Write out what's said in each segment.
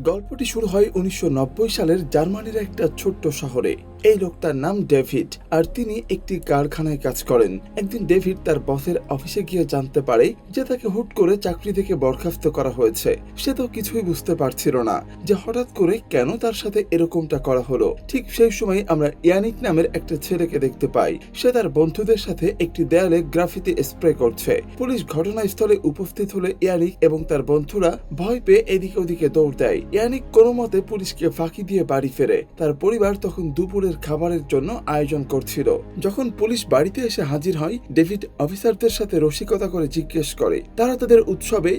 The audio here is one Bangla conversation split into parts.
গল্পটি শুরু হয় ১৯৯০ সালের জার্মানির একটা ছোট্ট শহরে। এই লোকটার নাম ডেভিড, আর তিনি একটি কারখানায় কাজ করেন। একদিন ডেভিড তার বসের অফিসে গিয়ে জানতে পারে যে তাকে হুট করে চাকরি থেকে বরখাস্ত করা হয়েছে। সে তো কিছুই বুঝতে পারছিল না যে হঠাৎ করে কেন তার সাথে এরকমটা করা হলো। ঠিক সেই সময় আমরা ইয়ানিক নামের একটা ছেলেকে দেখতে পাই। সে তার বন্ধুদের সাথে একটি দেয়ালে গ্রাফিতি স্প্রে করছে। পুলিশ ঘটনাস্থলে উপস্থিত হলে ইয়ানিক এবং তার বন্ধুরা ভয় পেয়ে এদিকে ওদিকে দৌড় দেয়। ইয়ানিক কোনো মতে পুলিশকে ফাঁকি দিয়ে বাড়ি ফেরে। তার পরিবার তখন দুপুরের খাবারের জন্য আয়োজন করছিল। যখন পুলিশ বাড়িতে এসে হাজির হয়, ডেভিড অফিসারদের সাথে রসিকতা করে জিজ্ঞেস করে তারা তাদের উৎসবে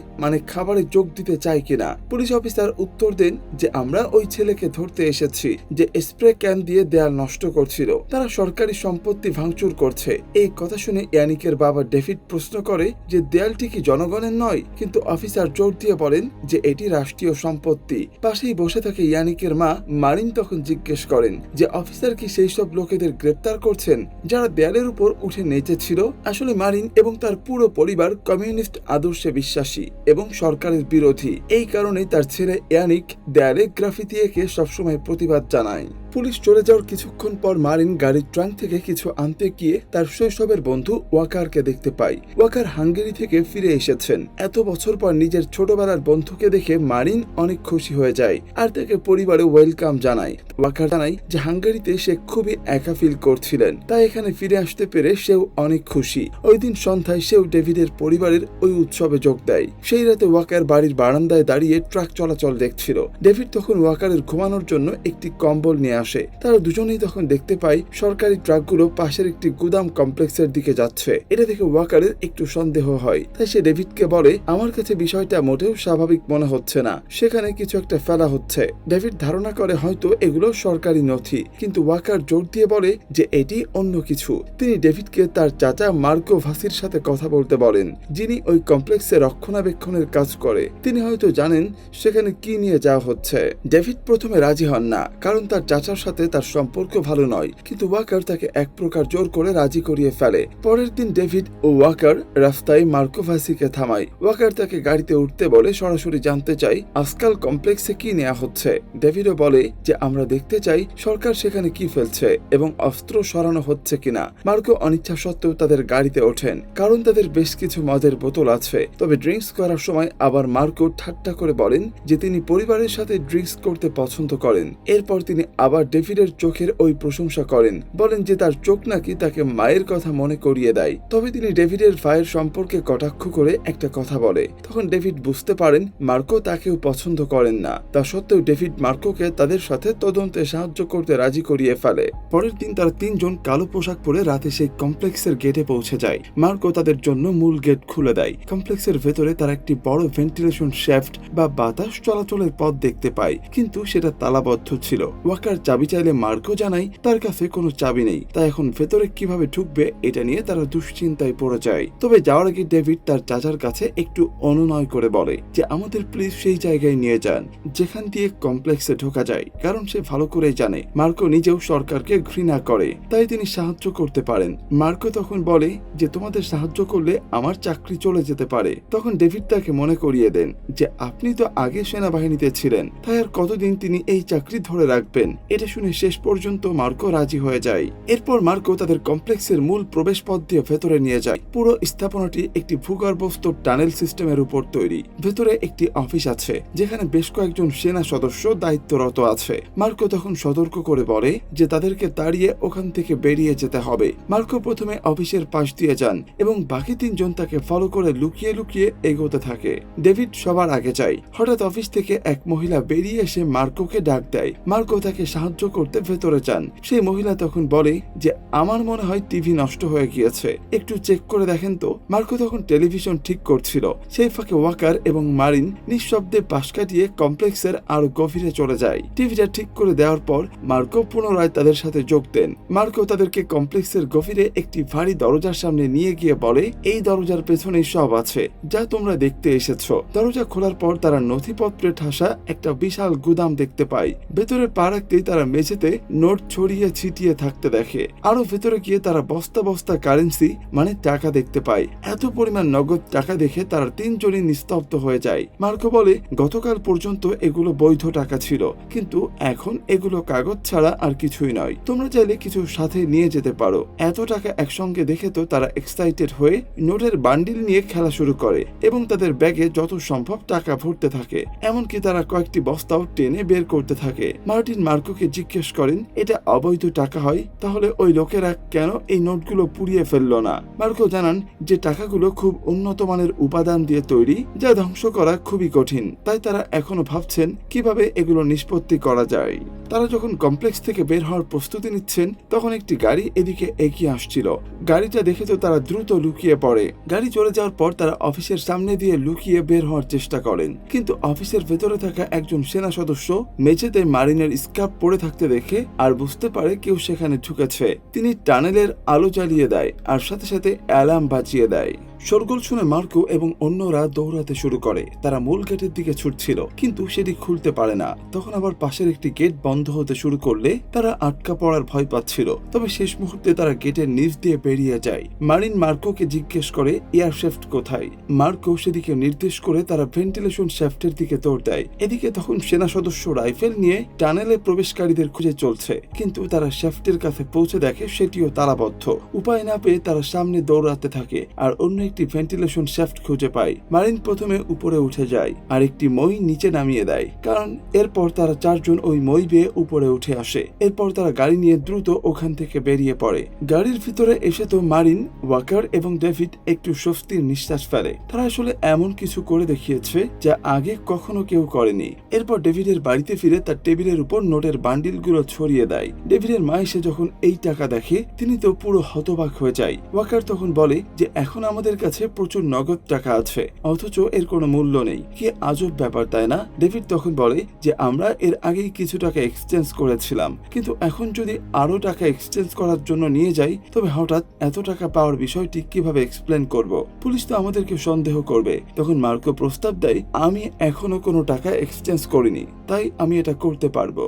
খাবারে যোগ দিতে চায় কিনা। পুলিশ অফিসার উত্তর দেন যে আমরা ওই ছেলেকে ধরতে এসেছি যে স্প্রে ক্যান দিয়ে দেয়াল নষ্ট করছিল। তারা সরকারি সম্পত্তি ভাঙচুর করছে। এই কথা শুনে ইয়ানিকের বাবা ডেভিড প্রশ্ন করে যে দেয়ালটি কি জনগণের নয়, কিন্তু অফিসার জোর দিয়ে বলেন যে এটি রাষ্ট্রীয় সম্পত্তি। পাশেই বসে থাকে ইয়ানিকের মা মারিন তখন জিজ্ঞেস করেন যে অফিসার কি সেই সব লোকেদের গ্রেপ্তার করছেন যারা দেয়ালের উপর উঠে নেচেছিল। আসলে মারিন এবং তার পুরো পরিবার কমিউনিস্ট আদর্শে বিশ্বাসী এবং সরকারের বিরোধী। এই কারণে তার ছেলে ইয়ানিক দেয়ালে গ্রাফিতি এঁকে সবসময় প্রতিবাদ জানায়। পুলিশ চলে যাওয়ার কিছুক্ষণ পর মারিন গাড়ির ট্রাঙ্ক থেকে কিছু আনতে গিয়ে তার শৈশবের বন্ধু ওয়াকারকে দেখতে পায়। ওয়াকার হাঙ্গেরি থেকে ফিরে এসেছেন। এত বছর পর নিজের ছোটবেলার বন্ধুকে দেখে মারিন অনেক খুশি হয়ে যায় আর তাকে পরিবারে ওয়েলকাম জানায়। ওয়াকার জানায় যে হাঙ্গেরিতে সে খুবই একা ফিল করছিলেন, তাই এখানে ফিরে আসতে পেরে সেও অনেক খুশি। ওই দিন সন্ধ্যায় সেও ডেভিডের পরিবারের ওই উৎসবে যোগ দেয়। সেই রাতে ওয়াকার বাড়ির বারান্দায় দাঁড়িয়ে ট্রাক চলাচল দেখছিল। ডেভিড তখন ওয়াকারের ঘুমানোর জন্য একটি কম্বল নিয়ে আসে। তারা দুজনেই তখন দেখতে পায় সরকারি ট্রাকগুলো পাশের একটি গুদাম কমপ্লেক্সের দিকে যাচ্ছে। এটা দেখে ওয়াকারের একটু সন্দেহ হয়, তাই সে ডেভিডকে বলে আমার কাছে বিষয়টা মোটেও স্বাভাবিক মনে হচ্ছে না, সেখানে কিছু একটা ফেলা হচ্ছে। ডেভিড ধারণা করে হয়তো এগুলো সরকারি নথি, কিন্তু ওয়াকার জোর দিয়ে বলে যে এটি অন্য কিছু। তিনি ডেভিডকে তার চাচা মার্কো ভাসির সাথে কথা বলতে বলেন, যিনি ওই কমপ্লেক্সে রক্ষণাবেক্ষণের কাজ করে। তিনি হয়তো জানেন সেখানে কি নিয়ে যাওয়া হচ্ছে। ডেভিড প্রথমে রাজি হন না, কারণ তার চাচার সাথে তার সম্পর্ক ভালো নয়, কিন্তু ওয়াকার তাকে এক প্রকার জোর করে রাজি করিয়ে ফেলে। পরের দিন ডেভিড ও ওয়াকার রাস্তায় মার্কো ভাসিকে থামায়। ওয়াকার তাকে গাড়িতে উঠতে বলে সরাসরি জানতে চাই আজকাল কমপ্লেক্সে কি নেওয়া হচ্ছে। ডেভিডও বলে যে আমরা দেখতে চাই সরকার সেখানে কি ফেলছে এবং অস্ত্র সরানো হচ্ছে কিনা। মার্কো অনিচ্ছা সত্ত্বেও তাদের গাড়িতে ওঠেন, কারণ তাদের বেশ কিছু মদের বোতল আছে। তবে ড্রিঙ্কস করার সময় আবার মার্কো ঠাট্টা করে বলেন যে তিনি পরিবারের সাথে ড্রিঙ্কস করতে পছন্দ করেন। এরপর তিনি আবার ডেভিডের চোখের ওই প্রশংসা করেন, বলেন যে তার চোখ নাকি তাকে মায়ের কথা মনে করিয়ে দেয়। তবে তিনি ডেভিডের ভাইয়ের সম্পর্কে কটাক্ষ করে একটা কথা বলে। তখন ডেভিড বুঝতে পারেন মার্কো তাকেও পছন্দ করেন না। তা সত্ত্বেও ডেভিড মার্কোকে তাদের সাথে তদন্তে সাহায্য করতে রাজি করিয়ে ফেলে। পরের দিন তারা তিনজন কালো পোশাক পরে রাতে সেই কমপ্লেক্সের গেটে পৌঁছে যায়। মার্কো তাদের জন্য মূল গেট খুলে দেয়। কমপ্লেক্সের ভেতরে তারা একটি বড় ভেন্টিলেশন শ্যাফট বা বাতাস চলাচলের পথ দেখতে পায়, কিন্তু সেটা তালাবদ্ধ ছিল। ওয়াকার চাবি চাইলে মার্কো জানায় তার কাছে কোনো চাবি নেই, তাই এখন ভেতরে কিভাবে ঢুকবে এটা নিয়ে তারা দুশ্চিন্তায় পড়ে যায়। তবে যাওয়ার আগে ডেভিড তার চাচার কাছে একটু অনুনয় করে বলে যে আমাদের প্লিজ সেই জায়গায় নিয়ে যান যেখান দিয়ে কমপ্লেক্সে ঢোকা যায়, কারণ সে ভালো করেই জানে মার্কো নিজেও সরকারকে ঘৃণা করে, তাই তিনি সাহায্য করতে পারেন। মার্কো তখন বলে যে তোমাদের সাহায্য করলে আমার চাকরি চলে যেতে পারে। তখন ডেভিড তাকে মনে করিয়ে দেন যে আপনি তো আগে সেনাবাহিনীতে ছিলেন, তাই আর কতদিন তিনি এই চাকরি ধরে রাখবেন। এটা শুনে শেষ পর্যন্ত মার্কো রাজি হয়ে যায়। এরপর মার্কো তাদের কমপ্লেক্সের মূল প্রবেশ পথ দিয়ে ভেতরে নিয়ে যায়। পুরো স্থাপনাটি একটি ভূগর্ভস্থ টানেল সিস্টেমের উপর তৈরি। ভেতরে একটি অফিস আছে যেখানে বেশ কয়েকজন সেনা সদস্য দায়িত্বরত আছে। মার্কো তখন সতর্ক করে বলে যে তাদেরকে তাড়িয়ে ওখান থেকে বেরিয়ে যেতে হবে। মার্কো প্রথমে অফিসের পাশ দিয়ে যান এবং বাকি তিনজন তাকে ফলো করে লুকিয়ে লুকিয়ে এগোতে থাকে। ডেভিড সবার আগে যায়। হঠাৎ অফিস থেকে এক মহিলা বেরিয়ে এসে মার্কোকে ডাক দেয়। মার্কো তাকে সাহায্য করতে ভেতরে যান। সেই মহিলা তখন বলে যে আমার মনে হয় টিভি নষ্ট হয়ে গিয়েছে, একটু চেক করে দেখেন তো। মার্কো তখন টেলিভিশন ঠিক করছিল। সেই ফাঁকে ওয়াকার এবং মারিন নিঃশব্দে পাশ কাটিয়ে কমপ্লেক্সের আরো গভীরে চলে যায়। টিভিটা ঠিক করে দেওয়ার পর মার্কো পুনরায় তাদের সাথে যোগ দেন। মার্কো তাদেরকে কমপ্লেক্সের গভীরে একটি ভারী দরজার সামনে নিয়ে গিয়ে বলে এই দরজার পেছনে সব আছে যা তোমরা দেখতে এসেছো। দরজা খোলার পর তারা নথিপত্রে ঠাসা একটা বিশাল গুদাম দেখতে পায়। ভেতরে পা রাখতেই তারা তারা মেঝেতে নোট ছড়িয়ে ছিটিয়ে থাকতে দেখে। আরো ভেতরে গিয়ে তারা বস্তা বস্তা কারেন্সি মানে টাকা দেখতে পায়। এত পরিমাণ নগদ টাকা দেখে তারা তিনজনই নিস্তব্ধ হয়ে যায়। মার্কো বলে, গতকাল পর্যন্ত এগুলো বৈধ টাকা ছিল, কিন্তু এখন এগুলো কাগজ ছাড়া আর কিছুই নয়। তোমরা চাইলে কিছু সাথে নিয়ে যেতে পারো। এত টাকা একসঙ্গে দেখে তো তারা এক্সাইটেড হয়ে নোটের বান্ডিল নিয়ে খেলা শুরু করে এবং তাদের ব্যাগে যত সম্ভব টাকা ভরতে থাকে। এমনকি তারা কয়েকটি বস্তাও টেনে বের করতে থাকে। মার্টিন মার্কোকে জিজ্ঞেস করেন, এটা অবৈধ টাকা হয়, তাহলে ওই লোকেরা কেন এই নোটগুলো পুড়িয়ে ফেললো না? মার্কো জানান যে টাকাগুলো খুব উন্নত মানের উপাদান দিয়ে তৈরি, যা ধ্বংস করা খুবই কঠিন। তাই তারা এখনো ভাবছেন কিভাবে এগুলো নিষ্পত্তি করা যায়। তারা যখন কমপ্লেক্স থেকে বের হওয়ার প্রস্তুতি নিচ্ছেন, তখন একটি গাড়ি এদিকে এগিয়ে আসছিল। গাড়িটা দেখে তো তারা দ্রুত লুকিয়ে পড়ে। গাড়ি চলে যাওয়ার পর তারা অফিসের সামনে দিয়ে লুকিয়ে বের হওয়ার চেষ্টা করেন, কিন্তু অফিসের ভেতরে থাকা একজন সেনা সদস্য মেঝেতে মারিনের স্কার্ফ পরে থাকতে দেখে আর বুঝতে পারে কেউ সেখানে ঢুকেছে। তিনি টানেলের আলো জ্বালিয়ে দেয় আর সাথে সাথে অ্যালার্ম বাজিয়ে দেয়। শোরগোল শুনে মার্কো এবং অন্যরা দৌড়াতে শুরু করে। তারা মূল গেটের দিকে ছুটছিল, কিন্তু সেটি খুলতে পারে না। তখন আবার পাশের একটি গেট বন্ধ হতে শুরু করলে তারা আটকা পড়ার ভয় পাচ্ছিল। তবে শেষ মুহূর্তে তারা গেটের নিচ দিয়ে বেরিয়ে যায়। মারিন মার্কোকে জিজ্ঞেস করে এয়ার শ্যাফট কোথায়। মার্কো সেদিকে নির্দেশ করে তারা ভেন্টিলেশন শ্যাফটের দিকে দৌড় দেয়। এদিকে তখন সেনা সদস্য রাইফেল নিয়ে টানেলে প্রবেশকারীদের খুঁজে চলছে, কিন্তু তারা শ্যাফটের কাছে পৌঁছে দেখে সেটিও তালাবদ্ধ। উপায় না পেয়ে তারা সামনে দৌড়াতে থাকে আর অন্য একটি ভেন্টিলেশন শ্যাফট খুঁজে পায়। মারিন প্রথমে উপরে উঠে যায় আর একটি মই নিচে নামিয়ে দেয়, কারণ এরপর তারা চারজন ওই মই বেয়ে উপরে উঠে আসে। এরপর তারা গাড়ি নিয়ে দ্রুত ওখান থেকে বেরিয়ে পড়ে। গাড়ির ভিতরে এসে তো মারিন, ওয়াকার এবং ডেভিড একটু স্বস্তির নিঃশ্বাস ফেলে। তারা আসলে এমন কিছু করে দেখিয়েছে যা আগে কখনো কেউ করেনি। এরপর ডেভিডের বাড়িতে ফিরে তার টেবিলের উপর নোটের বান্ডিলগুলো ছড়িয়ে দেয়। ডেভিডের মা এসে যখন এই টাকা দেখে, তিনি তো পুরো হতবাক হয়ে যায়। ওয়াকার তখন বলে যে এখন আমাদের কাছে প্রচুর নগদ টাকা আছে, অথচ এর কোনো মূল্য নেই। কি আজব ব্যাপার, তাই না? ডেভিড তখন বলে যে আমরা এর আগেই কিছু টাকা এক্সচেঞ্জ করেছিলাম, কিন্তু এখন যদি আরো টাকা এক্সচেঞ্জ করার জন্য নিয়ে যাই, তবে হঠাৎ এত টাকা পাওয়ার বিষয়টি কিভাবে এক্সপ্লেন করব? পুলিশ তো আমাদেরকে সন্দেহ করবে। তখন মার্কো প্রস্তাব দেয়, আমি এখনো কোনো টাকা এক্সচেঞ্জ করিনি, তাই আমি এটা করতে পারবো।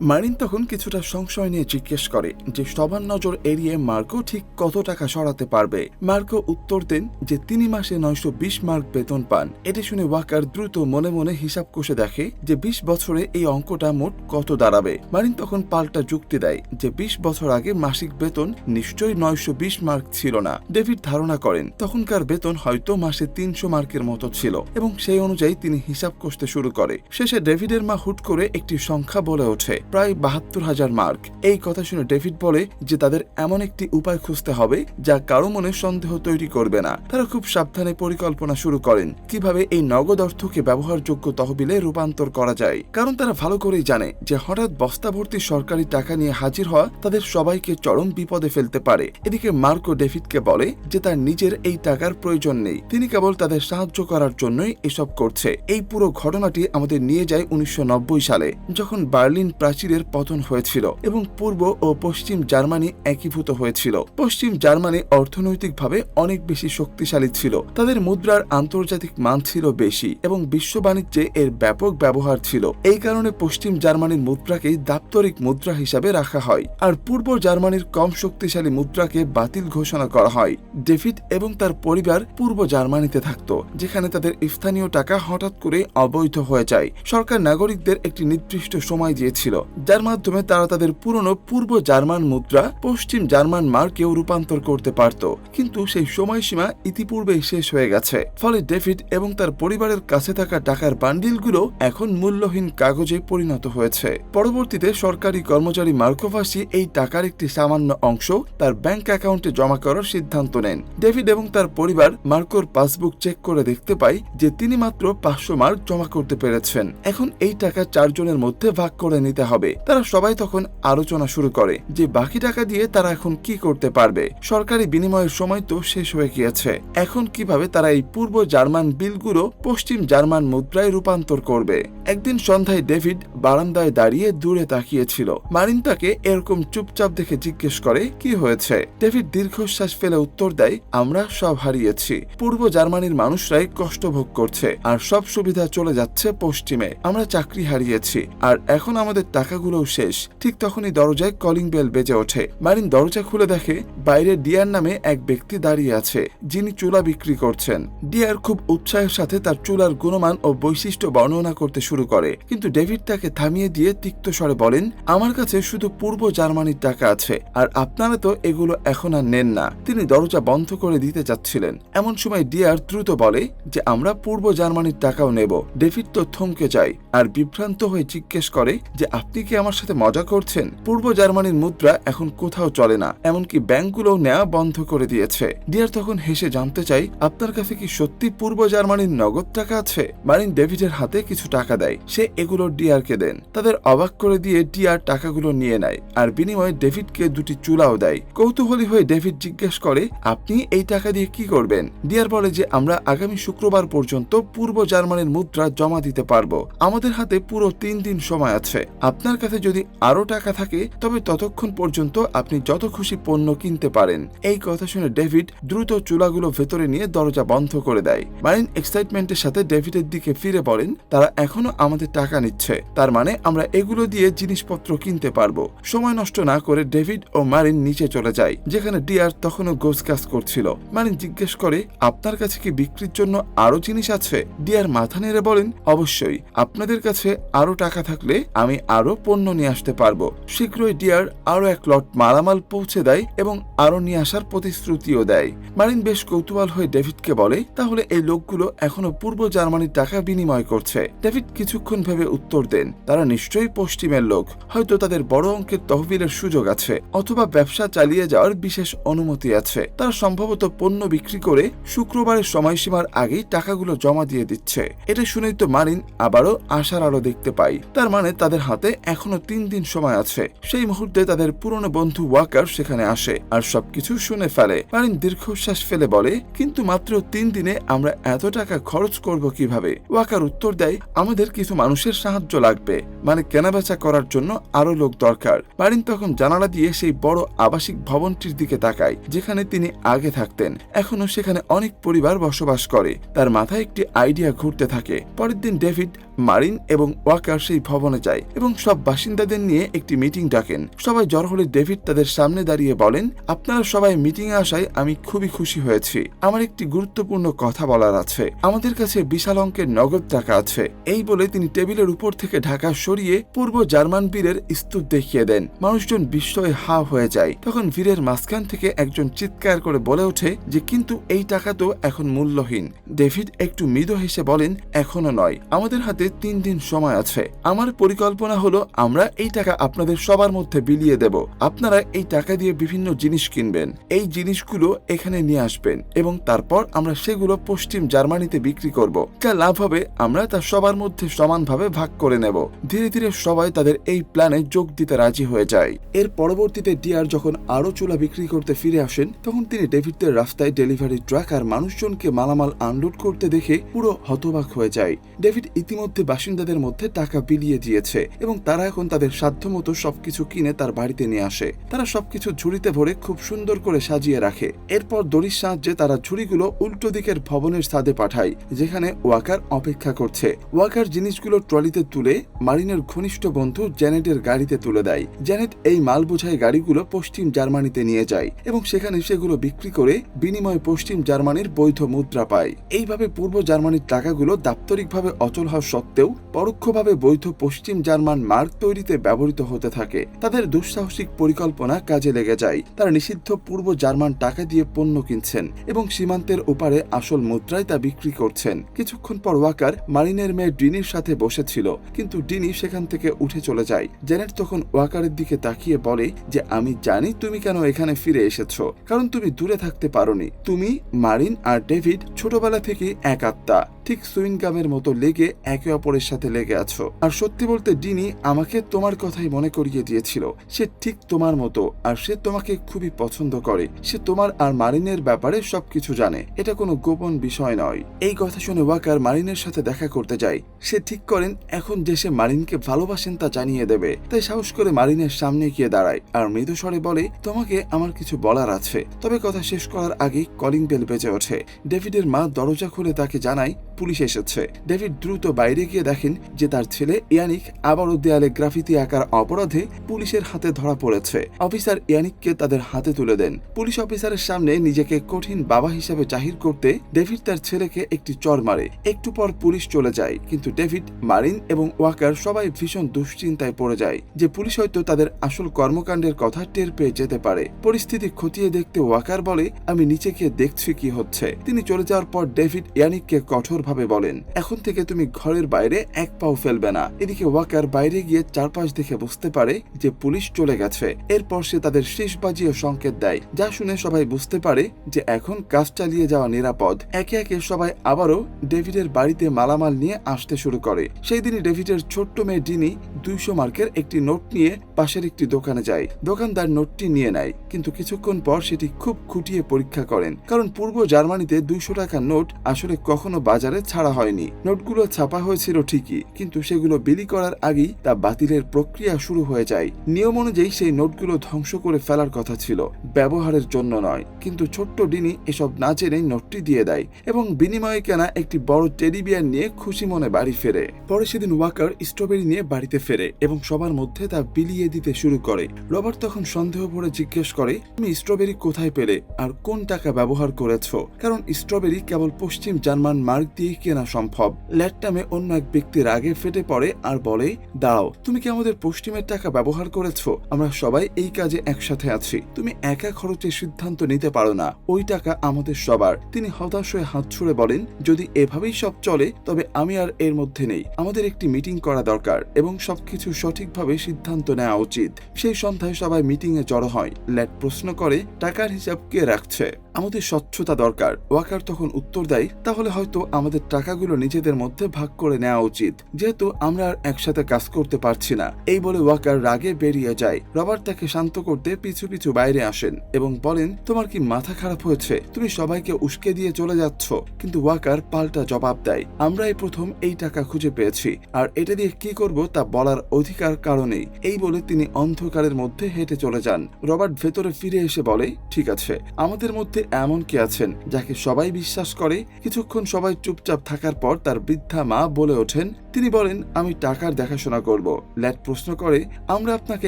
মারিন তখন কিছুটা সংশয় নিয়ে জিজ্ঞেস করে যে সবার নজর এড়িয়ে মার্কো ঠিক কত টাকা সরাতে পারবে। মার্কো উত্তর দেন যে তিনি মাসে 920 মার্ক বেতন পান। এটি শুনে ওয়াকার দ্রুত মনে মনে হিসাব কষে দেখে যে 20 বছরে এই অঙ্কটা মোট কত দাঁড়াবে। মারিন তখন পাল্টা যুক্তি দেয় যে 20 বছর আগে মাসিক বেতন নিশ্চয়ই 920 মার্ক ছিল না। ডেভিড ধারণা করেন তখনকার বেতন হয়তো মাসে 300 মার্কের মতো ছিল এবং সেই অনুযায়ী তিনি হিসাব কষতে শুরু করে। শেষে ডেভিডের মা হুট করে একটি সংখ্যা বলে ওঠে, প্রায় 72,000 মার্ক। এই কথা শুনে ডেভিড বলে যে তাদের এমন একটি উপায় খুঁজতে হবে যা কারো মনে সন্দেহ তৈরি করবে না। তারা খুব সাবধানে পরিকল্পনা শুরু করেন কিভাবে এই নগদ অর্থকে ব্যবহারযোগ্য তহবিলে রূপান্তর করা যায়, কারণ তারা ভালো করেই জানে যে হঠাৎ বস্তা ভর্তি সরকারি টাকা নিয়ে হাজির হওয়া তাদের সবাইকে চরম বিপদে ফেলতে পারে। এদিকে মার্কো ডেভিডকে বলে যে তার নিজের এই টাকার প্রয়োজন নেই, তিনি কেবল তাদের সাহায্য করার জন্যই এসব করছে। এই পুরো ঘটনাটি আমাদের নিয়ে যায় 1990 সালে, যখন বার্লিন প্রাচীরের পতন হয়েছিল এবং পূর্ব ও পশ্চিম জার্মানি একীভূত হয়েছিল। পশ্চিম জার্মানি অর্থনৈতিকভাবে অনেক বেশি শক্তিশালী ছিল, তাদের মুদ্রার আন্তর্জাতিক মান ছিল বেশি এবং বিশ্ব বাণিজ্যে এর ব্যাপক ব্যবহার ছিল। এই কারণে পশ্চিম জার্মানির মুদ্রাকেই দাপ্তরিক মুদ্রা হিসাবে রাখা হয়, আর পূর্ব জার্মানির কম শক্তিশালী মুদ্রাকে বাতিল ঘোষণা করা হয়। ডেভিড এবং তার পরিবার পূর্ব জার্মানিতে থাকত, যেখানে তাদের স্থানীয় টাকা হঠাৎ করে অবৈধ হয়ে যায়। সরকার নাগরিকদের একটি নির্দিষ্ট সময় দিয়েছিল, যার মাধ্যমে তারা তাদের পুরনো পূর্ব জার্মান মুদ্রা পশ্চিম জার্মান মার্কেও রূপান্তর করতে পারত, কিন্তু সেই সময়সীমা ইতিপূর্বেই শেষ হয়ে গেছে। ফলে ডেভিড এবং তার পরিবারের কাছে থাকা টাকার বান্ডিলগুলো এখন মূল্যহীন কাগজে পরিণত হয়েছে। পরবর্তীতে সরকারি কর্মচারী মার্কোভাসি এই টাকার একটি সামান্য অংশ তার ব্যাংক অ্যাকাউন্টে জমা করার সিদ্ধান্ত নেন। ডেভিড এবং তার পরিবার মার্কোর পাসবুক চেক করে দেখতে পায় যে তিনি মাত্র 500 মার্ক জমা করতে পেরেছেন। এখন এই টাকা 4 জনের মধ্যে ভাগ করে নিতে হবে। তারা সবাই তখন আলোচনা শুরু করে যে বাকি টাকা দিয়ে তারা এখন কি করতে পারবে। সরকারি বিনিময়ের সময় তো শেষ হয়ে গিয়েছে, এখন কিভাবে তারা এই পূর্ব জার্মান বিলগুলো পশ্চিম জার্মান মুদ্রায় রূপান্তর করবে। একদিন সন্ধ্যায় ডেভিড বারান্দায় দাঁড়িয়ে দূরে তাকিয়েছিল। মারিন তাকে এরকম চুপচাপ দেখে জিজ্ঞেস করে কি হয়েছে। ডেভিড দীর্ঘশ্বাস ফেলে উত্তর দেয়, আমরা সব হারিয়েছি। পূর্ব জার্মানির মানুষরাই কষ্ট ভোগ করছে আর সব সুবিধা চলে যাচ্ছে পশ্চিমে। আমরা চাকরি হারিয়েছি আর এখন আমাদের টাকাগুলোও শেষ। ঠিক তখনই দরজায় কলিং বেল বেজে ওঠে। মারিন দরজা খুলে দেখে বাইরে ডিয়ার নামে এক ব্যক্তি দাঁড়িয়ে আছে, যিনি চুলা বিক্রি করছেন। ডিয়ার খুব উৎসাহের সাথে তার চুলার গুণমান ও বৈশিষ্ট্য বর্ণনা করতে শুরু করে, কিন্তু ডেভিড তাকে থামিয়ে দিয়ে তিক্ত স্বরে বলেন, আমার কাছে শুধু পূর্ব জার্মানির টাকা আছে, আর আপনারা তো এগুলো এখন আর নেন না। তিনি দরজা বন্ধ করে দিতে চাচ্ছিলেন। এমন সময় ডিয়ার দ্রুত বলে যে আমরা পূর্ব জার্মানির টাকাও নেব। ডেভিড তো থমকে যায় আর বিভ্রান্ত হয়ে জিজ্ঞেস করে যে আপনি কি আমার সাথে মজা করছেন? পূর্ব জার্মানির মুদ্রা এখন কোথাও চলে না, এমনকি ব্যাংকগুলো নেওয়া বন্ধ করে দিয়েছে। ডিয়ার তখন হেসে জানতে চাই, আপনার কাছে কি সত্যি পূর্ব জার্মানির নগদ টাকা আছে? মারিন ডেভিডের হাতে কিছু টাকা দেয়, সে এগুলো ডিয়ারকে দেন। তাদের অবাক করে দিয়ে ডিয়ার টাকাগুলো নিয়ে নেয় আর বিনিময়ে ডেভিডকে দুটি চুলাও দেয়। কৌতূহলী হয়ে ডেভিড জিজ্ঞেস করে, আপনি এই টাকা দিয়ে কি করবেন? ডিয়ার বলে যে আমরা আগামী শুক্রবার পর্যন্ত পূর্ব জার্মানির মুদ্রা জমা দিতে পারবো। আমাদের হাতে পুরো 3 দিন সময় আছে। আপনার কাছে যদি আরো টাকা থাকে তবে ততক্ষণ পর্যন্ত আপনি যত খুশি পণ্য কিনতে পারেন। এই কথা শুনে ডেভিড দ্রুত চুলাগুলো ভেতরে নিয়ে দরজা বন্ধ করে দেয়। মারিন এক্সাইটমেন্টের সাথে ডেভিডের দিকে ফিরে বলেন, তারা এখনো আমাদের টাকা নিচ্ছে, তার মানে আমরা এগুলো দিয়ে জিনিসপত্র কিনতে পারবো। সময় নষ্ট না করে ডেভিড ও মারিন নিচে চলে যায়, যেখানে ডিয়ার তখনও গোছগাছ করছিল। মারিন জিজ্ঞেস করে, আপনার কাছে কি বিক্রির জন্য আরো জিনিস আছে? ডিয়ার মাথা নেড়ে বলেন, অবশ্যই, আপনাদের কাছে আরো টাকা থাকলে আমি আরো পণ্য নিয়ে আসতে পারবো। শীঘ্রই ডিয়ার আরো এক লট মালামাল পৌঁছে দেয় এবং আরো নিয়ে আসার প্রতিশ্রুতিও দেয়। মারিন বেশ কৌতূহল হয়ে ডেভিডকে বলে, তাহলে এই লোকগুলো এখনো পূর্ব জার্মানির টাকা বিনিময় করছে? ডেভিড কিছুক্ষণ ভেবে উত্তর দেন, তারা নিশ্চয়ই পশ্চিমের লোক, হয়তো তাদের বড় অঙ্কের তহবিলের সুযোগ আছে, অথবা ব্যবসা চালিয়ে যাওয়ার বিশেষ অনুমতি আছে। তারা সম্ভবত পণ্য বিক্রি করে শুক্রবারের সময়সীমার আগেই টাকাগুলো জমা দিয়ে দিচ্ছে। এটা শুনেই তো মারিন আবারও আশার আলো দেখতে পাই। তার মানে তাদের হাতে এখনো 3 দিন সময় আছে। সেই মুহূর্তে তাদের পুরনো বন্ধু ওয়াকার সেখানে আসে আর সবকিছু শুনে ফেলে। মারিন দীর্ঘশ্বাস ফেলে বলে, কিন্তু মাত্র 3 দিনে আমরা এত টাকা খরচ করব কিভাবে? ওয়াকার উত্তর দেয়, আমাদের কিছু মানুষের সাহায্য লাগবে, মানে কেনাবেচা করার জন্য আরো লোক দরকার। মারিন তখন জানালা দিয়ে সেই বড় আবাসিক ভবনটির দিকে তাকায়, যেখানে তিনি আগে থাকতেন। এখনো সেখানে অনেক পরিবার বসবাস করে। তার মাথায় একটি আইডিয়া ঘুরতে থাকে। পরের দিন ডেভিড, মারিন এবং ওয়াকার সেই ভবনে যায় এবং সব বাসিন্দাদের নিয়ে একটি মিটিং ডাকেন। সবাই জড়ো হলে ডেভিড তাদের সামনে দাঁড়িয়ে বলেন, আপনারা সবাই মিটিং এ আসায় আমি খুবই খুশি হয়েছি। আমার একটি গুরুত্বপূর্ণ কথা বলার আছে। আমাদের কাছে বিশাল অঙ্কের নগদ টাকা আছে। এই বলে তিনি টেবিলের উপর থেকে ঢাকা সরিয়ে পূর্ব জার্মান বীরের স্তূপ দেখিয়ে দেন। মানুষজন বিস্ময়ে হা হয়ে যায়। তখন বীরের মাঝখান থেকে একজন চিৎকার করে বলে ওঠে যে, কিন্তু এই টাকা তো এখন মূল্যহীন। ডেভিড একটু মৃদু হেসে বলেন, এখনো নয়, আমাদের হাতে 3 দিন সময় আছে। আমার পরিকল্পনা হলো আমরা এই টাকা আপনাদের সবার মধ্যে বিলিয়ে দেব। আপনারা এই টাকা দিয়ে বিভিন্ন জিনিস কিনবেন, এই জিনিসগুলো এখানে নিয়ে আসবেন এবং তারপর আমরা সেগুলো পশ্চিম জার্মানিতে বিক্রি করব। যা লাভ হবে আমরা তা সবার মধ্যে সমানভাবে ভাগ করে নেব। ধীরে ধীরে সবাই তাদের এই প্ল্যানে যোগ দিতে রাজি হয়ে যায়। এর পরবর্তীতে ডিয়ার যখন আরো চুলা বিক্রি করতে ফিরে আসেন, তখন তিনি ডেভিডদের রাস্তায় ডেলিভারি ট্রাক আর মানুষজনকে মালামাল আনলোড করতে দেখে পুরো হতবাক হয়ে যায়। ডেভিড ইতিমধ্যে বাসিন্দাদের মধ্যে টাকা বিলিয়ে দিয়েছে এবং তারা এখন তাদের সাধ্যমতো সবকিছু কিনে তার বাড়িতে নিয়ে আসে। তারা সবকিছু ঝুড়িতে ভরে খুব সুন্দর করে সাজিয়ে রাখে। এরপর দড়ির সাহায্যে তারা ঝুড়িগুলো উল্টো দিকের ভবনের ছাদে পাঠায়, যেখানে ওয়াকার অপেক্ষা করছে। ওয়াকার জিনিসগুলো ট্রলিতে তুলে মারিনের ঘনিষ্ঠ বন্ধু জ্যানেটের গাড়িতে তুলে দেয়। জ্যানেট এই মাল বোঝাই গাড়িগুলো পশ্চিম জার্মানিতে নিয়ে যায় এবং সেখানে সেগুলো বিক্রি করে বিনিময়ে পশ্চিম জার্মানির বৈধ মুদ্রা পায়। এইভাবে পূর্ব জার্মানির টাকাগুলো দাপ্তরিকভাবে অচল হওয়া সত্ত্বেও পরোক্ষভাবে বৈধ পশ্চিম জার্মান মার্ক তৈরিতে ব্যবহৃত হতে থাকে। তাদের দুঃসাহসিক পরিকল্পনা কাজে লেগে যায়। তারা নিষিদ্ধ পূর্ব জার্মান টাকা দিয়ে পণ্য কিনছেন এবং সীমান্তের ওপারে আসল মুদ্রায় তা বিক্রি করছেন। কিছুক্ষণ পর ওয়াকার মারিনের মেয়ে ডিনির সাথে বসেছিল, কিন্তু ডিনি সেখান থেকে উঠে চলে যায়। জেনেট তখন ওয়াকারের দিকে তাকিয়ে বলে যে, আমি জানি তুমি কেন এখানে ফিরে এসেছো, কারণ তুমি দূরে থাকতে পারোনি। তুমি, মারিন আর ডেভিড ছোটবেলা থেকে এক আত্মা, ঠিক সুইনগামের মতো লেগে একে অপরের সাথে লেগে আছো। আর সত্যি বলতে ডিনি আমাকে তোমার কথাই মনে করিয়ে দিয়েছিল। সে ঠিক তোমার মতো, আর সে তোমাকে খুবই পছন্দ করে। সে তোমার আর মারিনের ব্যাপারে সবকিছু জানে। এটা কোনো গোপন বিষয় নয়। এই কথা শুনে ওয়াকার মারিনের সাথে দেখা করতে যায়। সে ঠিক করেন এখন যে সে মারিনকে ভালোবাসেন তা জানিয়ে দেবে। তাই সাহস করে মারিনের সামনে গিয়ে দাঁড়ায় আর মৃদু স্বরে বলে, তোমাকে আমার কিছু বলার আছে। তবে কথা শেষ করার আগেই কলিং বেল বেজে ওঠে। ডেভিডের মা দরজা খুলে তাকে জানায় পুলিশ এসেছে। ডেভিড দ্রুত বাইরে গিয়ে দেখেন যে তার ছেলে ইয়ানিক আবারও দেয়ালে গ্রাফিতি আঁকার অপরাধে পুলিশের হাতে ধরা পড়েছে। অফিসার ইয়ানিককে তাদের হাতে তুলে দেন। পুলিশ অফিসারের সামনে নিজেকে কঠিন বাবা হিসেবে জাহির করতে ডেভিড তার ছেলেকে একটি চর মারে। একটু পর পুলিশ চলে যায়, কিন্তু ডেভিড, মারিন এবং ওয়াকার সবাই ভীষণ দুশ্চিন্তায় পড়ে যায় যে পুলিশ হয়তো তাদের আসল কর্মকাণ্ডের কথা টের পেয়ে যেতে পারে। পরিস্থিতি খতিয়ে দেখতে ওয়াকার বলে, আমি নিচে গিয়ে দেখছি কি হচ্ছে। তিনি চলে যাওয়ার পর ডেভিড ইয়ানিককে কঠোরভাবে বলেন, এখন থেকে তুমি ঘরের বাইরে এক পাও ফেলবে না। এদিকে ওয়াকার বাইরে গিয়ে চারপাশ দেখে বুঝতে পারে যে পুলিশ চলে গেছে। এরপর সে তাদের শেষ বাজিয়ে সংকেত দেয়, যা শুনে সবাই বুঝতে পারে যে এখন কাজ চালিয়ে যাওয়া নিরাপদ। একে একে সবাই আবারও ডেভিডের বাড়িতে মালামাল নিয়ে আসতে শুরু করে। সেই দিনই ডেভিডের ছোট্ট মেয়ে ডিনি 200 মার্কের একটি নোট নিয়ে পাশের একটি দোকানে যায়। দোকানদার নোটটি নিয়ে নেয়, কিন্তু কিছুক্ষণ পর সেটি খুব খুঁটিয়ে পরীক্ষা করেন, কারণ পূর্ব জার্মানিতে 200 টাকার নোট আসলে কখনো বাজারে ছাড়া হয়নি। নোটগুলো ছাপা হয়েছিল ঠিকই, কিন্তু সেগুলো বিলি করার আগেই তা বাতিলের প্রক্রিয়া শুরু হয়ে যায়। নিয়ম অনুযায়ী সেই নোটগুলো ধ্বংস করে ফেলার কথা ছিল, ব্যবহারের জন্য নয়। কিন্তু ছোট্ট ডিনি এসব না জেনেই নোটটি দিয়ে দেয় এবং বিনিময়ে কেনা একটি বড় টেডি বিয়ার নিয়ে খুশি মনে বাড়ি ফেরে। পরে সেদিন ওয়াকার স্ট্রবেরি নিয়ে বাড়িতে ফেরে এবং সবার মধ্যে তা বিলিয়ে দিতে শুরু করে। রবার্ট তখন সন্দেহ ভরে জিজ্ঞেস করে, তুমি স্ট্রবেরি কোথায় পেলে আর কোন টাকা ব্যবহার করেছো? কারণ স্ট্রবেরি কেবল পশ্চিম জার্মান মার্ক দিয়ে কেনা সম্ভব। ল্যাট নামে অন্য এক ব্যক্তির আগে ফেটে পড়ে আর বলে, দাঁড়াও, তুমি কি আমাদের পশ্চিমের টাকা ব্যবহার করেছো? আমরা সবাই এই কাজে একসাথে আছি। তুমি একা খরচের সিদ্ধান্ত নিতে পারো না, ওই টাকা আমাদের সবার। তিনি হতাশ হয়ে হাত ছুড়ে বলেন, যদি এভাবেই সব চলে তবে আমি আর এর মধ্যে নেই। আমাদের একটি মিটিং করা দরকার এবং সবকিছু সঠিকভাবে সিদ্ধান্ত নেওয়া উচিত। সেই সন্ধ্যায় সবাই মিটিং এ জড়ো হয়। ল্যাট প্রশ্ন করে, টাকার হিসাব কে রাখছে? আমাদের স্বচ্ছতা দরকার। ওয়াকার তখন উত্তর দেয়, তাহলে হয়তো আমাদের টাকাগুলো নিজেদের মধ্যে ভাগ করে নেওয়া উচিত, যেহেতু আমরা আর একসাথে কাজ করতে পারছি না। এই বলে ওয়াকার রাগে বেরিয়ে যায়। রবার্ট তাকে শান্ত করতে পিছু পিছু বাইরে আসেন এবং বলেন, তোমার কি মাথা খারাপ হয়েছে? তুমি সবাইকে উস্কে দিয়ে চলে যাচ্ছ। কিন্তু ওয়াকার পাল্টা জবাব দেয়, আমরাই প্রথম এই টাকা খুঁজে পেয়েছি, আর এটা দিয়ে কি করব তা বলার অধিকার কারণেই। এই বলে তিনি অন্ধকারের মধ্যে হেঁটে চলে যান। রবার্ট ভেতরে ফিরে এসে বলে, ঠিক আছে, আমাদের মধ্যে এমন কে আছেন যাকে সবাই বিশ্বাস করে? কিছুক্ষণ সবাই চুপচাপ থাকার পর তার বৃদ্ধা মা বলে ওঠেন, তিনি বলেন, আমি টাকার দেখাশোনা করব। ল্যাট প্রশ্ন করে, আমরা আপনাকে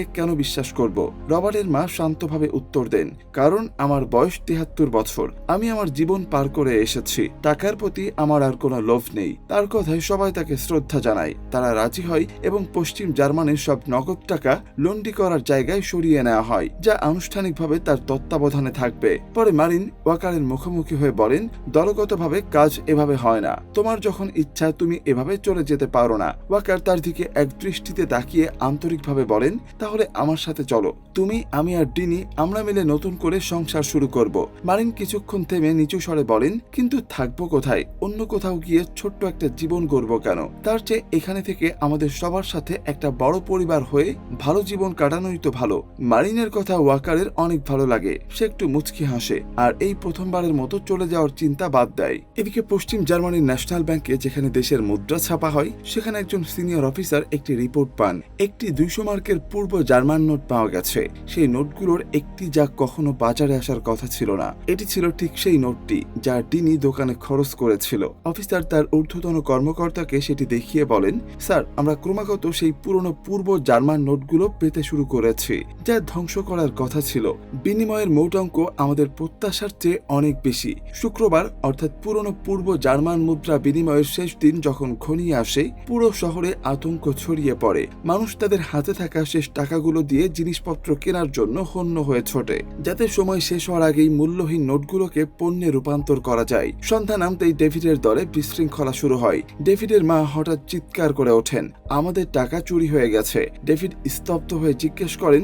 কেন বিশ্বাস করব? রবার্টের মা শান্তভাবে উত্তর দেন, কারণ আমার বয়স 73 বছর। আমি আমার জীবন পার করে এসেছি। টাকার প্রতি আমার আর কোনো লোভ নেই। তার কথায় সবাই তাকে শ্রদ্ধা জানায়। তারা রাজি হয় এবং পশ্চিম জার্মানির সব নগদ টাকা লন্ডি করার জায়গায় সরিয়ে নেওয়া হয়, যা আনুষ্ঠানিকভাবে তার তত্ত্বাবধানে থাকবে। পরে মারিন ওয়াকারের মুখোমুখি হয়ে বলেন, দলগতভাবে কাজ এভাবে হয় না। তোমার যখন ইচ্ছা তুমি এভাবে চলে যেতে পারো না। ওয়াকার তার দিকে এক দৃষ্টিতে তাকিয়ে আন্তরিকভাবে বলেন, তাহলে আমার সাথে চলো। তুমি, আমি আর ডিনি, আমরা মিলে নতুন করে সংসার শুরু করব। মারিন কিছুক্ষণ থেমে নিচু স্বরে বলেন, কিন্তু থাকবো কোথায়? অন্য কোথাও গিয়ে ছোট্ট একটা জীবন গড়ব কেন? তার চেয়ে এখানে থেকে আমাদের সবার সাথে একটা বড় পরিবার হয়ে ভালো জীবন কাটানোই তো ভালো। মারিনের কথা ওয়াকারের অনেক ভালো লাগে। সে একটু মুচকি হাসে আর এই প্রথমবারের মতো চলে যাওয়ার চিন্তা বাদ দেয়। এদিকে পশ্চিম জার্মানির ন্যাশনাল ব্যাংকে, যেখানে দেশের মুদ্রা ছাপা হয়, সেখানে একজন সিনিয়র অফিসার একটি রিপোর্ট পান। একটি 200 মার্কের পূর্ব জার্মান নোট পাওয়া গেছে। সেই নোটগুলোর একটি যা কখনো বাজারে আসার কথা ছিল না। এটি ছিল ঠিক সেই নোটটি যা ডিনি দোকানে খরচ করেছিল। অফিসার তার ঊর্ধ্বতন কর্মকর্তাকে সেটি দেখিয়ে বলেন, স্যার, আমরা ক্রমাগত সেই পুরনো পূর্ব জার্মান নোটগুলো পেতে শুরু করেছি, যা ধ্বংস করার কথা ছিল। বিনিময়ের মোট অঙ্ক আমাদের প্রত্যাশার চেয়ে অনেক বেশি। শুক্রবার, অর্থাৎ পুরনো পূর্ব জার্মান মুদ্রা বিনিময়ের শেষ দিন যখন ঘনিয়ে আসে, পুরো শহরে আতঙ্ক ছড়িয়ে পড়ে। মানুষ তাদের হাতে থাকা শেষ টাকাগুলো দিয়ে জিনিসপত্র কেনার জন্য হন্য হয়ে ছোটে, যাতে সময় শেষ হওয়ার আগেই মূল্যহীন নোটগুলোকে পণ্যে রূপান্তর করা যায়। সন্ধ্যা নামতেই ডেভিডের দলে বিশৃঙ্খলা শুরু হয়। ডেভিডের মা হঠাৎ চিৎকার করে ওঠেন, আমাদের টাকা চুরি হয়ে গেছে। ডেভিড স্তব্ধ হয়ে জিজ্ঞেস করেন,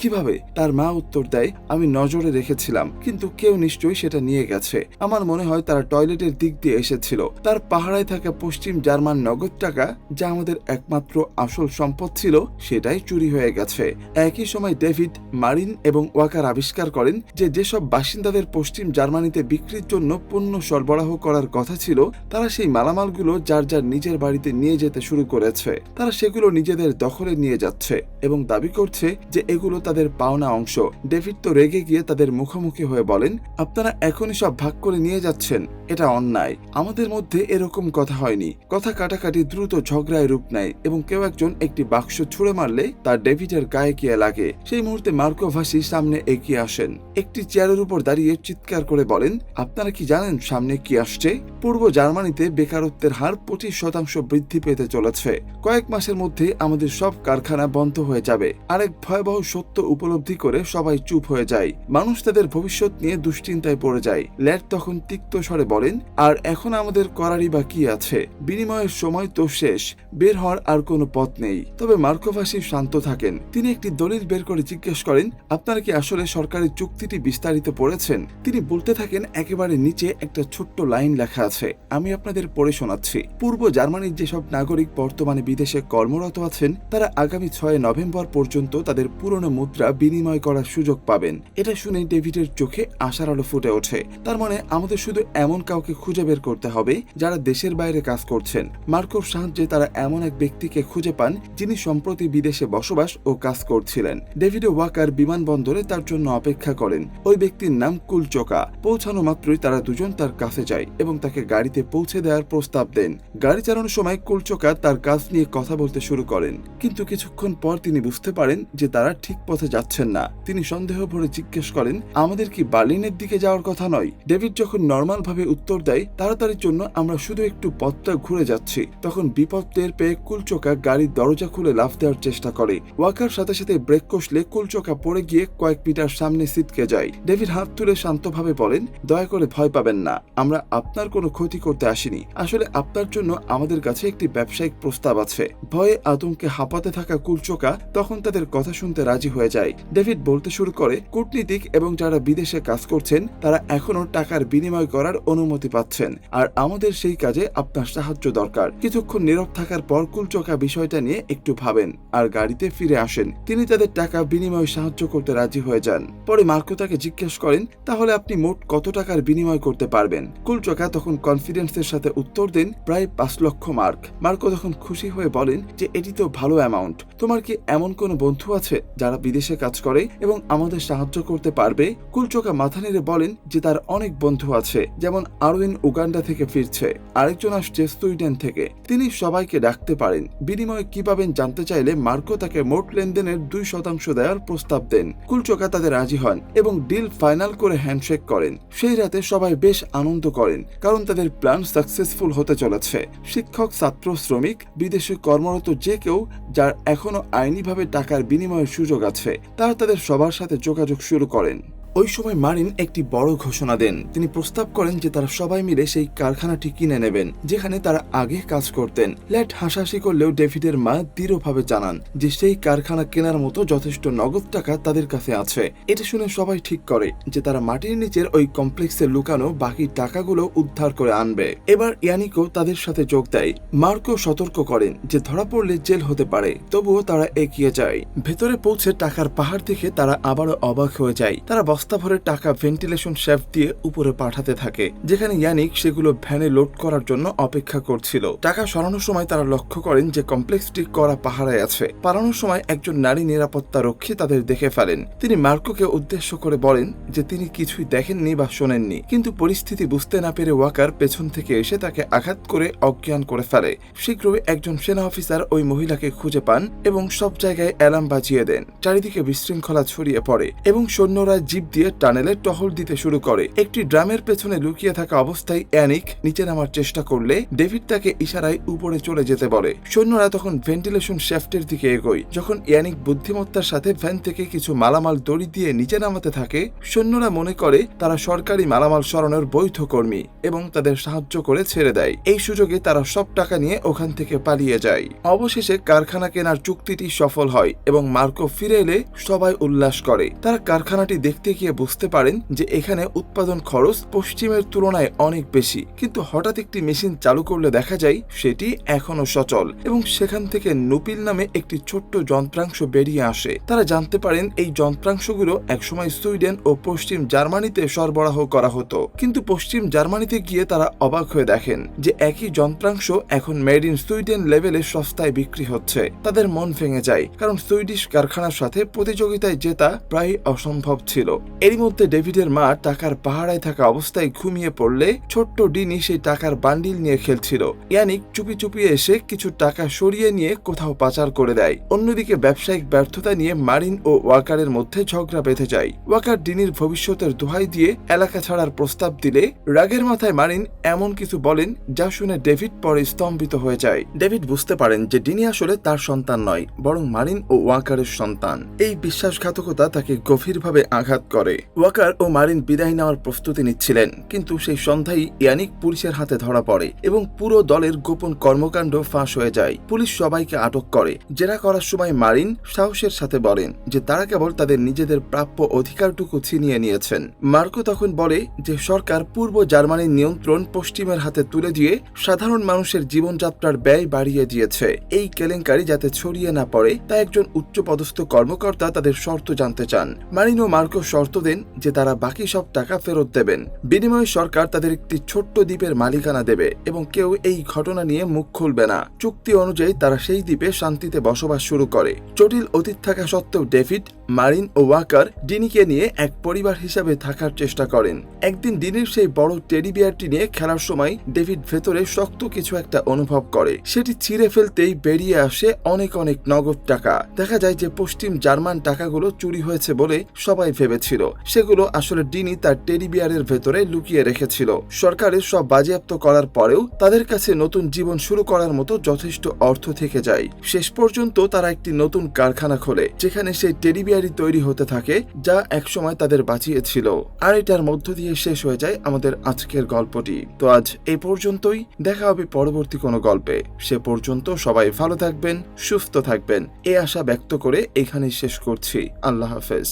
কিভাবে? তার মা উত্তর দেয়, আমি নজরে রেখেছিলাম, কিন্তু কেউ নিশ্চয়ই সেটা নিয়ে গেছে। আমার মনে হয় তারা টয়লেটের দিক দিয়ে এসেছিল। তার পাহারায় থাকা পশ্চিম জার্মান নগদ টাকা, যা আমাদের একমাত্র আসল সম্পদ ছিল, সেটাই চুরি হয়ে গেছে। একই সময় ডেভিড, মারিন এবং ওয়াকার আবিষ্কার করেন যে যেসব বাসিন্দাদের পশ্চিম জার্মানিতে বিক্রির জন্য পণ্য সরবরাহ করার কথা ছিল, তারা সেই মালামালগুলো যার যার নিজের বাড়িতে নিয়ে যেতে শুরু করেছে। তারা সেগুলো নিজেদের দখলে নিয়ে যাচ্ছে এবং দাবি করছে যে এগুলো তাদের পাওনা অংশ। ডেভিড তো রেগে গিয়ে তাদের মুখোমুখি হয়ে বলেন, আপনারা এখনই সব ভাগ করে নিয়ে যাচ্ছেন, এটা অন্যায়। আমাদের মধ্যে এরকম কথা হয়নি। কথা কাটাকাটি দ্রুত ঝগড়ায় রূপ নেয় এবং কেউ একজন একটি বাক্স ছুঁড়ে মারলে তা ডেভিডের গায়ে গিয়ে লাগে। সেই মুহূর্তে মার্কো ভাসি সামনে এগিয়ে আসেন, একটি চেয়ারের উপর দাঁড়িয়ে চিৎকার করে বলেন, আপনারা কি জানেন সামনে কি আসছে? পূর্ব জার্মানিতে বেকারত্বের হার 25% বৃদ্ধি পেতে চলেছে। কয়েক মাসের মধ্যে আমাদের সব কারখানা বন্ধ হয়ে যাবে। আরেক ভয়াবহ সত্য উপলব্ধি করে সবাই চুপ হয়ে যায়। মানুষ তাদের ভবিষ্যৎ নিয়ে দুশ্চিন্তায় পড়ে যায়। ল্যাড তখন তিক্ত স্বরে বলেন, আর এখন আমাদের করারই বা কি আছে? বিনিময়ের সময় তো শেষ, বের হওয়ার আর কোনো পথ নেই। তবে মার্কো ভাসি শান্ত থাকেন। তিনি একটি দলিল বের করে জিজ্ঞেস করেন, আপনারা কি আসলে সরকারি চুক্তিটি বিস্তারিত পড়েছেন? তিনি বলতে থাকেন, একেবারে নিচে একটা ছোট্ট লাইন লেখা আছে, আমি আপনাদের পড়ে শোনাচ্ছি। পূর্ব জার্মানির যেসব নাগরিক বর্তমানে বিদেশে কর্মরত আছেন, তারা আগামী 6 নভেম্বর পর্যন্ত তাদের পুরনো মুদ্রা বিনিময় করার সুযোগ পাবেন। এটা শুনে ডেভিডের চোখে আশার আলো ফুটে ওঠে। তার মানে আমাদের শুধু এমন কাউকে খুঁজে বের করতে হবে যারা দেশের বাইরে কাজ করছেন। মার্কোর সাহায্যে তারা এমন এক ব্যক্তিকে খুঁজে পান যিনি সম্প্রতি বিদেশে বসবাস ও কাজ করছিলেন। ডেভিড ও ওয়াকার বিমানবন্দরে তার জন্য অপেক্ষা করেন। ওই ব্যক্তির নাম কুলচোকা। পৌঁছানো মাত্রই তারা দুজন তার কাছে যায় এবং তাকে গাড়িতে পৌঁছে দেওয়ার প্রস্তাব দেন। গাড়ি চালানোর সময় কুলচোকা তার কাজ নিয়ে কথা বলতে শুরু করেন, কিন্তু কিছুক্ষণ পর তিনি বুঝতে পারেন যে তারা ঠিক পথে যাচ্ছেন না। তিনি সন্দেহ ভরে জিজ্ঞেস করেন, আমাদের কি বার্লিনের দিকে যাওয়ার কথা নয়? ডেভিড যখন নর্মাল ভাবে উত্তর দেয়, তাড়াতাড়ির জন্য আমরা শুধু একটু পথটা ঘুরে যাচ্ছি, তখন বিপদ টের পেয়ে কুলচোকা গাড়ির দরজা খুলে লাফ দেওয়ার চেষ্টা করে। ওয়াকার সাথে সাথে ব্রেক কষলে কুলচোকা পড়ে গিয়ে কয়েক মিটার সামনে ছিটকে যায়। ডেভিড হাত তুলে শান্তভাবে বলেন, দয়া করে ভয় পাবেন না, আমরা আপনার কোনো ক্ষতি করতে আসিনি। আসলে আপনার জন্য আমাদের কাছে একটি ব্যবসায়িক প্রস্তাব আছে। ভয়ে আতঙ্কে হাঁপাতে থাকা কুলচোকা তখন তাদের কথা শুনতে রাজি হয়ে যায়। ডেভিড বলতে শুরু করে, কূটনীতিক এবং যারা বিদেশে কাজ করছেন তারা এখনো টাকার বিনিময় করার অনুমতি পাচ্ছেন, আর আমাদের সেই কাজে আপনার সাহায্য দরকার। কিছুক্ষণ নীরব থাকার পর কুলচোকা বিষয়টা নিয়ে একটু ভাবেন আর গাড়িতে ফিরে আসেন। তিনি তাদের টাকা বিনিময় সাহায্য করতে রাজি হয়ে যান। পরে মার্কো তাকে জিজ্ঞেস করেন, তাহলে আপনি মোট কত টাকার বিনিময় করতে পারবেন? কুলচোকা তখন কনফিডেন্সের সাথে উত্তর দেন, প্রায় 5 লক্ষ মার্ক। মার্কো তখন খুশি হয়ে বলেন যে এটি তো ভালো অ্যামাউন্ট। তোমার কি এমন কোনো বন্ধু আছে যারা বিদেশে কাজ করে এবং আমাদের সাহায্য করতে পারবে? কুলচোকা মাথা নেড়ে বলেন যে তার অনেক বন্ধু আছে, যেমন আরউইন উগান্ডা থেকে ফিরছে, আরেকজন আসছে সুইডেন থেকে। তিনি সবাইকে ডাকতে পারেন। বিনিময়ে কি পাবেন জানতে চাইলে মার্কো তাকে মোট লেনদেনের 2% দেওয়ার প্রস্তাব দেন। কুলচোকা তাদের রাজি হন এবং ডিল ফাইনাল করে হ্যান্ডশেক করেন। সেই রাতে সবাই বেশ আনন্দ করেন, কারণ তাদের প্ল্যান সাকসেসফুল হতে চলেছে। শিক্ষক, ছাত্র, শ্রমিক, বিদেশে কর্মরত যে কেউ যার এখনো আইনিভাবে টাকার বিনিময়ের সুযোগ আছে, তারা তাদের সবার সাথে যোগাযোগ শুরু করেন। ওই সময় মারিন একটি বড় ঘোষণা দেন। তিনি প্রস্তাব করেন যে তারা সবাই মিলে সেই কারখানাটি কিনে নেবেন যেখানে তারা আগে কাজ করতেন। ল্যাড হাসাহাসি করলেও ডেভিডের মা দৃঢ়ভাবে জানান যে সেই কারখানা কেনার মতো যথেষ্ট নগদ টাকা তাদের কাছে আছে। এটা শুনে সবাই ঠিক করে যে তারা মাটির নিচের ওই কমপ্লেক্সে লুকানো বাকি টাকাগুলো উদ্ধার করে আনবে। এবার ইয়ানিকো তাদের সাথে যোগ দেয়। মার্কো সতর্ক করেন যে ধরা পড়লে জেল হতে পারে, তবুও তারা এগিয়ে যায়। ভেতরে পৌঁছে টাকার পাহাড় দেখে তারা আবারও অবাক হয়ে যায়। তারা বস্তা ভরে টাকা ভেন্টিলেশন শ্যাফট দিয়ে উপরে পাঠাতে থাকে, যেখানে ইয়ানিক সেগুলো ভ্যানে লোড করার জন্য অপেক্ষা করছিল। টাকা সরানোর সময় তারা লক্ষ্য করেন যে কমপ্লেক্সটি কড়া পাহারায় আছে। পালানোর সময় একজন নারী নিরাপত্তা রক্ষী তাদের দেখে ফেলেন। তিনি মার্কোকে উদ্দেশ্য করে বলেন যে তিনি কিছুই দেখেননি বা শোনেননি, কিন্তু পরিস্থিতি বুঝতে না পেরে ওয়াকার পেছন থেকে এসে তাকে আঘাত করে অজ্ঞান করে ফেলে। শীঘ্রই একজন সেনা অফিসার ওই মহিলাকে খুঁজে পান এবং সব জায়গায় অ্যালার্ম বাজিয়ে দেন। চারিদিকে বিশৃঙ্খলা ছড়িয়ে পড়ে এবং সৈন্যরা জিপ দিয়ে টানেলে টহল দিতে শুরু করে। একটি ড্রামের পেছনে লুকিয়ে থাকা অবস্থায় ইয়ানিক নিচে নামার চেষ্টা করলে ডেভিড তাকে ইশারায় উপরে চলে যেতে বলে। সৈন্যরা তখন ভেন্টিলেশন শ্যাফটের দিকে এগোয়। যখন ইয়ানিক বুদ্ধিমত্তার সাথে ভ্যান থেকে কিছু মালামাল দড়ি দিয়ে নিচে নামাতে থাকে, সৈন্যরা মনে করে তারা সরকারি মালামাল সরানোর বৈধ কর্মী এবং তাদের সাহায্য করে ছেড়ে দেয়। এই সুযোগে তারা সব টাকা নিয়ে ওখান থেকে পালিয়ে যায়। অবশেষে কারখানা কেনার চুক্তিটি সফল হয় এবং মার্কো ফিরে এলে সবাই উল্লাস করে। তারা কারখানাটি দেখতে গিয়ে বুঝতে পারেন যে এখানে উৎপাদন খরচ পশ্চিমের তুলনায় অনেক বেশি। কিন্তু হঠাৎ একটি মেশিন চালু করলে দেখা যায় সেটি এখনো সচল এবং সেখান থেকে নুপিল নামে একটি ছোট্ট যন্ত্রাংশ বেরিয়ে আসে। তারা জানতে পারেন এই যন্ত্রাংশগুলো একসময় সুইডেন ও পশ্চিম জার্মানিতে সরবরাহ করা হতো, কিন্তু পশ্চিম জার্মানিতে গিয়ে তারা অবাক হয়ে দেখেন যে একই যন্ত্রাংশ এখন মেড ইন সুইডেন লেভেলে সস্তায় বিক্রি হচ্ছে। তাদের মন ভেঙে যায়, কারণ সুইডিশ কারখানার সাথে প্রতিযোগিতায় জেতা প্রায় অসম্ভব ছিল। এরই মধ্যে ডেভিডের মা টাকার পাহাড়ায় থাকা অবস্থায় ঘুমিয়ে পড়লে ছোট্ট ডিনি সেই টাকার বান্ডিল নিয়ে খেলছিল। ইয়ানিক চুপি চুপি এসে কিছু টাকা সরিয়ে নিয়ে কোথাও পাচার করে দেয়। অন্যদিকে ব্যবসায়িক ব্যর্থতা নিয়ে মারিন ও ওয়াকারের মধ্যে ঝগড়া বেঁধে যায়। ওয়াকার ডিনির ভবিষ্যতের দোহাই দিয়ে এলাকা ছাড়ার প্রস্তাব দিলে রাগের মাথায় মারিন এমন কিছু বলেন যা শুনে ডেভিড পরে স্তম্ভিত হয়ে যায়। ডেভিড বুঝতে পারেন যে ডিনি আসলে তার সন্তান নয়, বরং মারিন ও ওয়াকারের সন্তান। এই বিশ্বাসঘাতকতা তাকে গভীরভাবে আঘাত করে। ওয়াকার ও মারিন বিদায় নেওয়ার প্রস্তুতি নিচ্ছিলেন, কিন্তু সেই সন্ধ্যায় ইয়ানিক পুলিশের হাতে ধরা পড়ে এবং পুরো দলের গোপন কর্মকাণ্ড ফাঁস হয়ে যায়। পুলিশ সবাইকে আটক করে। জেরা করার সময় মারিন সাহসের সাথে বলেন যে তারা কেবল তাদের নিজেদের প্রাপ্য অধিকারটুকু ছিনিয়ে নিয়েছেন। মার্কো তখন বলে যে সরকার পূর্ব জার্মানির নিয়ন্ত্রণ পশ্চিমের হাতে তুলে দিয়ে সাধারণ মানুষের জীবনযাত্রার ব্যয় বাড়িয়ে দিয়েছে। এই কেলেঙ্কারি যাতে ছড়িয়ে না পড়ে তা একজন উচ্চপদস্থ কর্মকর্তা তাদের শর্ত জানতে চান। মারিন ও মার্কো শর্ত দেন যে তারা বাকি সব টাকা ফেরত দেবেন। বিনিময়ে সরকার তাদের একটি ছোট্ট দ্বীপের মালিকানা দেবে এবং কেউ এই ঘটনা নিয়ে মুখ খুলবে না। চুক্তি অনুযায়ী তারা সেই দ্বীপে শান্তিতে বসবাস শুরু করে। জটিল অতীত থাকা সত্ত্বেও ডেভিড, মারিন ও ওয়াকার ডিনিকে নিয়ে এক পরিবার হিসাবে থাকার চেষ্টা করেন। একদিন ডিনির সেই বড় টেডি বিয়ারটি নিয়ে খেলার সময় ডেভিড ভেতরে শক্ত কিছু একটা অনুভব করে। সেটি ছিঁড়ে ফেলতেই বেরিয়ে আসে অনেক অনেক নগদ টাকা। দেখা যায় যে পশ্চিম জার্মান টাকাগুলো চুরি হয়েছে বলে সবাই ভেবেছিল, সেগুলো আসলে ডিনি তার টেডি বিয়ারের ভেতরে লুকিয়ে রেখেছিল। সরকারের সব বাজেয়াপ্ত করার পরেও তাদের কাছে নতুন জীবন শুরু করার মতো যথেষ্ট অর্থ থেকে যায়। শেষ পর্যন্ত তারা একটি নতুন কারখানা খোলে, যেখানে সেই টেডি বিয়ারই তৈরি হতে থাকে যা একসময় তাদের বাঁচিয়েছিল। আর এটার মধ্য দিয়ে শেষ হয়ে যায় আমাদের আজকের গল্পটি। তো আজ এই পর্যন্তই, দেখা হবে পরবর্তী কোনো গল্পে। সে পর্যন্ত সবাই ভালো থাকবেন, সুস্থ থাকবেন এই আশা ব্যক্ত করে এখানেই শেষ করছি। আল্লাহ হাফেজ।